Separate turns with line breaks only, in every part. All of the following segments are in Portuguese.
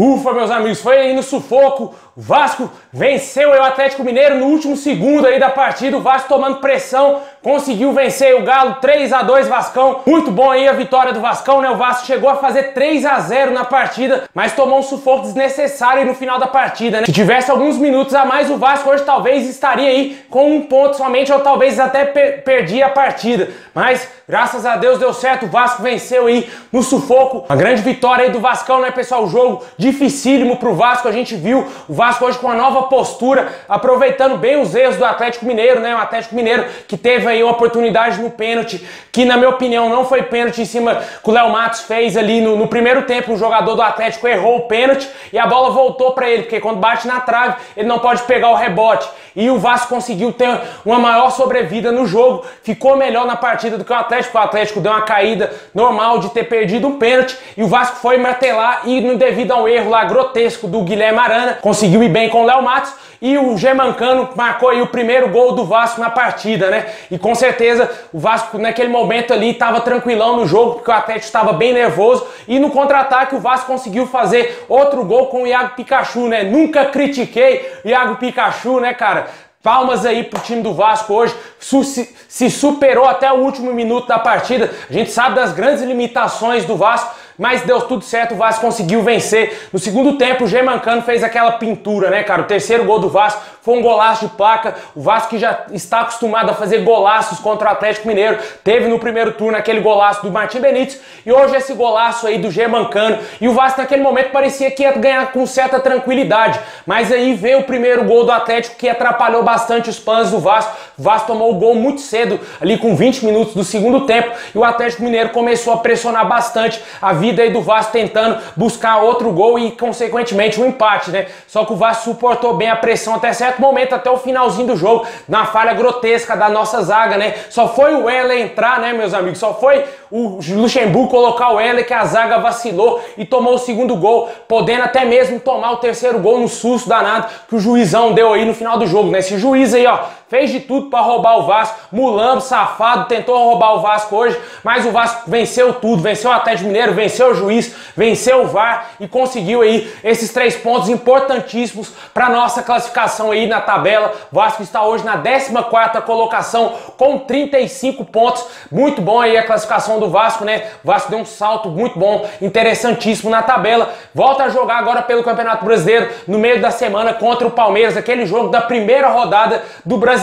Ufa, meus amigos, foi aí no sufoco, o Vasco venceu o Atlético Mineiro no último segundo aí da partida, o Vasco tomando pressão, conseguiu vencer o Galo 3-2 Vascão, muito bom aí a vitória do Vascão, né? O Vasco chegou a fazer 3-0 na partida, mas tomou um sufoco desnecessário aí no final da partida, né? Se tivesse alguns minutos a mais, o Vasco hoje talvez estaria aí com um ponto somente, ou talvez até perdia a partida, mas graças a Deus deu certo, o Vasco venceu aí no sufoco, uma grande vitória aí do Vascão, né, pessoal? O jogo dificílimo pro Vasco, a gente viu o Vasco hoje com uma nova postura, aproveitando bem os erros do Atlético Mineiro, né? O Atlético Mineiro que teve aí uma oportunidade no pênalti, que na minha opinião não foi pênalti em cima que o Léo Matos fez ali no primeiro tempo, o jogador do Atlético errou o pênalti e a bola voltou para ele, porque quando bate na trave, ele não pode pegar o rebote. E o Vasco conseguiu ter uma maior sobrevida no jogo, ficou melhor na partida do que o Atlético deu uma caída normal de ter perdido um pênalti e o Vasco foi martelar e devido a um erro lá grotesco do Guilherme Arana, conseguiu ir bem com o Léo Matos e o Germancano marcou aí o primeiro gol do Vasco na partida, né? E com certeza o Vasco naquele momento ali estava tranquilão no jogo, porque o Atlético estava bem nervoso e no contra-ataque o Vasco conseguiu fazer outro gol com o Iago Pikachu, né? Nunca critiquei o Iago Pikachu, né, cara? Palmas aí pro time do Vasco hoje, se superou até o último minuto da partida. A gente sabe das grandes limitações do Vasco, mas deu tudo certo, o Vasco conseguiu vencer. No segundo tempo, o Germancano fez aquela pintura, né, cara? O terceiro gol do Vasco foi um golaço de placa. O Vasco que já está acostumado a fazer golaços contra o Atlético Mineiro, teve no primeiro turno aquele golaço do Martim Benítez e hoje esse golaço aí do Germancano. E o Vasco naquele momento parecia que ia ganhar com certa tranquilidade, mas aí veio o primeiro gol do Atlético que atrapalhou bastante os planos do Vasco. O Vasco tomou o gol muito cedo, ali com 20 minutos do segundo tempo, e o Atlético Mineiro começou a pressionar bastante a vida aí do Vasco, tentando buscar outro gol e consequentemente um empate, né? Só que o Vasco suportou bem a pressão até certo momento, até o finalzinho do jogo, na falha grotesca da nossa zaga, né? Só foi o Weller entrar, né, meus amigos? Só foi o Luxemburgo colocar o Weller que a zaga vacilou e tomou o segundo gol, podendo até mesmo tomar o terceiro gol no susto danado que o juizão deu aí no final do jogo, né? Esse juiz aí, ó, fez de tudo para roubar o Vasco, mulambo, safado, tentou roubar o Vasco hoje, mas o Vasco venceu tudo, venceu o Atlético Mineiro, venceu o juiz, venceu o VAR e conseguiu aí esses 3 pontos importantíssimos para nossa classificação aí na tabela. O Vasco está hoje na 14ª colocação com 35 pontos, muito bom aí a classificação do Vasco, né? O Vasco deu um salto muito bom, interessantíssimo na tabela, volta a jogar agora pelo Campeonato Brasileiro no meio da semana contra o Palmeiras, aquele jogo da primeira rodada do Brasileirão.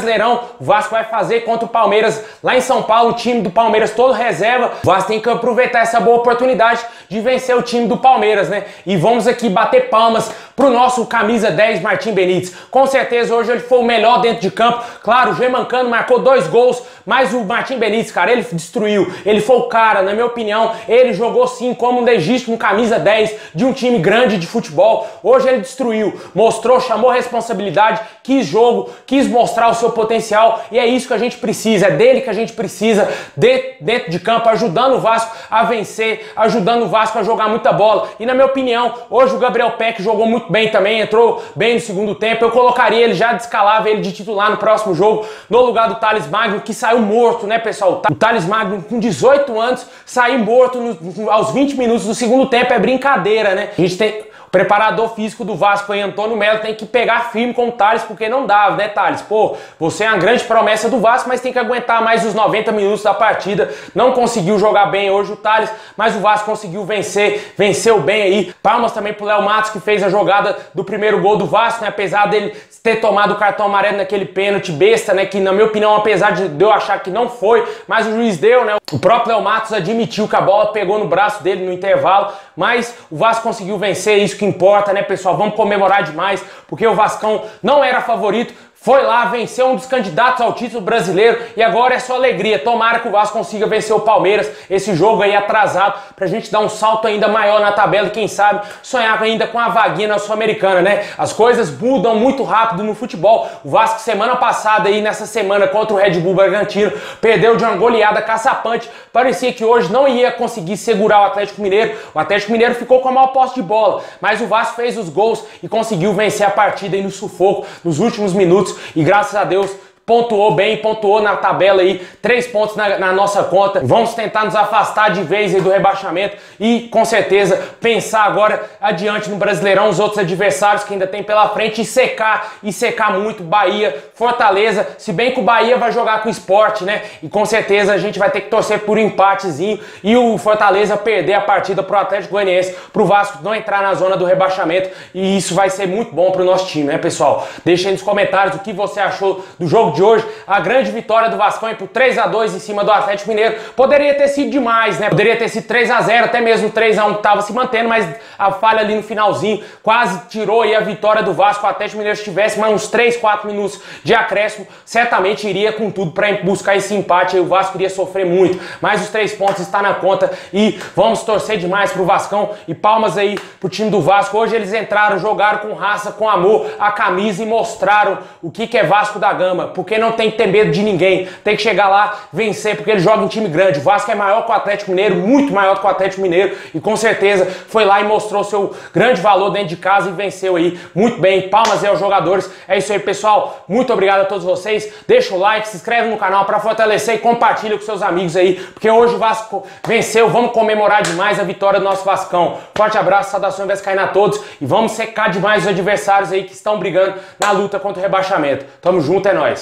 O Vasco vai fazer contra o Palmeiras lá em São Paulo, o time do Palmeiras todo reserva. O Vasco tem que aproveitar essa boa oportunidade de vencer o time do Palmeiras, né? E vamos aqui bater palmas pro nosso camisa 10 Martim Benítez. Com certeza hoje ele foi o melhor dentro de campo. Claro, o Germancano marcou 2 gols, mas o Martim Benítez, cara, ele destruiu. Ele foi o cara, na minha opinião, ele jogou sim como um legítimo camisa 10 de um time grande de futebol. Hoje ele destruiu, mostrou, chamou responsabilidade, quis jogo, quis mostrar o seu potencial e é isso que a gente precisa, é dele que a gente precisa dentro de campo, ajudando o Vasco a vencer, ajudando o Vasco a jogar muita bola. E na minha opinião, hoje o Gabriel Peck jogou muito bem também, entrou bem no segundo tempo. Eu colocaria ele, já descalava ele de titular no próximo jogo, no lugar do Thales Magno, que saiu morto, né, pessoal? O Thales Magno, com 18 anos, saiu morto aos 20 minutos do segundo tempo, é brincadeira, né? A gente tem... O preparador físico do Vasco aí, Antônio Melo, tem que pegar firme com o Thales, porque não dá, né, Thales? Pô, você é uma grande promessa do Vasco, mas tem que aguentar mais os 90 minutos da partida. Não conseguiu jogar bem hoje o Thales, mas o Vasco conseguiu vencer, venceu bem aí. Palmas também pro Léo Matos, que fez a jogada do primeiro gol do Vasco, né? Apesar dele ter tomado o cartão amarelo naquele pênalti besta, né? Que na minha opinião, apesar de eu achar que não foi, mas o juiz deu, né? O próprio Léo Matos admitiu que a bola pegou no braço dele no intervalo, mas o Vasco conseguiu vencer, isso que importa, né, pessoal? Vamos comemorar demais, porque o Vascão não era favorito, foi lá, venceu um dos candidatos ao título brasileiro e agora é só alegria. Tomara que o Vasco consiga vencer o Palmeiras, esse jogo aí atrasado, pra gente dar um salto ainda maior na tabela e quem sabe sonhar ainda com a vaguinha na Sul-Americana, né? As coisas mudam muito rápido no futebol. O Vasco semana passada aí, nessa semana contra o Red Bull Bragantino, perdeu de uma goleada caçapante. Parecia que hoje não ia conseguir segurar o Atlético Mineiro. O Atlético Mineiro ficou com a maior posse de bola, mas o Vasco fez os gols e conseguiu vencer a partida aí no sufoco, nos últimos minutos. E graças a Deus pontuou bem, pontuou na tabela aí, 3 pontos na nossa conta. Vamos tentar nos afastar de vez aí do rebaixamento e com certeza pensar agora adiante no Brasileirão, os outros adversários que ainda tem pela frente e secar muito Bahia, Fortaleza, se bem que o Bahia vai jogar com o Sport, né? E com certeza a gente vai ter que torcer por um empatezinho e o Fortaleza perder a partida pro Atlético Goianiense, pro Vasco não entrar na zona do rebaixamento, e isso vai ser muito bom pro nosso time, né, pessoal? Deixa aí nos comentários o que você achou do jogo de hoje, a grande vitória do Vascão por 3-2 em cima do Atlético Mineiro. Poderia ter sido demais, né? Poderia ter sido 3-0, até mesmo 3-1 que tava se mantendo, mas a falha ali no finalzinho quase tirou aí a vitória do Vasco. O Atlético Mineiro, se tivesse mais uns 3, 4 minutos de acréscimo, certamente iria com tudo para buscar esse empate aí. O Vasco iria sofrer muito, mas os 3 pontos estão na conta e vamos torcer demais pro Vascão e palmas aí pro time do Vasco. Hoje eles entraram, jogaram com raça, com amor a camisa e mostraram o que é Vasco da Gama, porque não tem que ter medo de ninguém, tem que chegar lá, vencer, porque ele joga em time grande. O Vasco é maior que o Atlético Mineiro, muito maior que o Atlético Mineiro, e com certeza foi lá e mostrou seu grande valor dentro de casa e venceu aí muito bem. Palmas aí aos jogadores. É isso aí, pessoal, muito obrigado a todos vocês. Deixa o like, se inscreve no canal para fortalecer e compartilha com seus amigos aí, porque hoje o Vasco venceu. Vamos comemorar demais a vitória do nosso Vascão. Forte abraço, saudações vascaína a todos e vamos secar demais os adversários aí que estão brigando na luta contra o rebaixamento. Tamo junto, é nóis.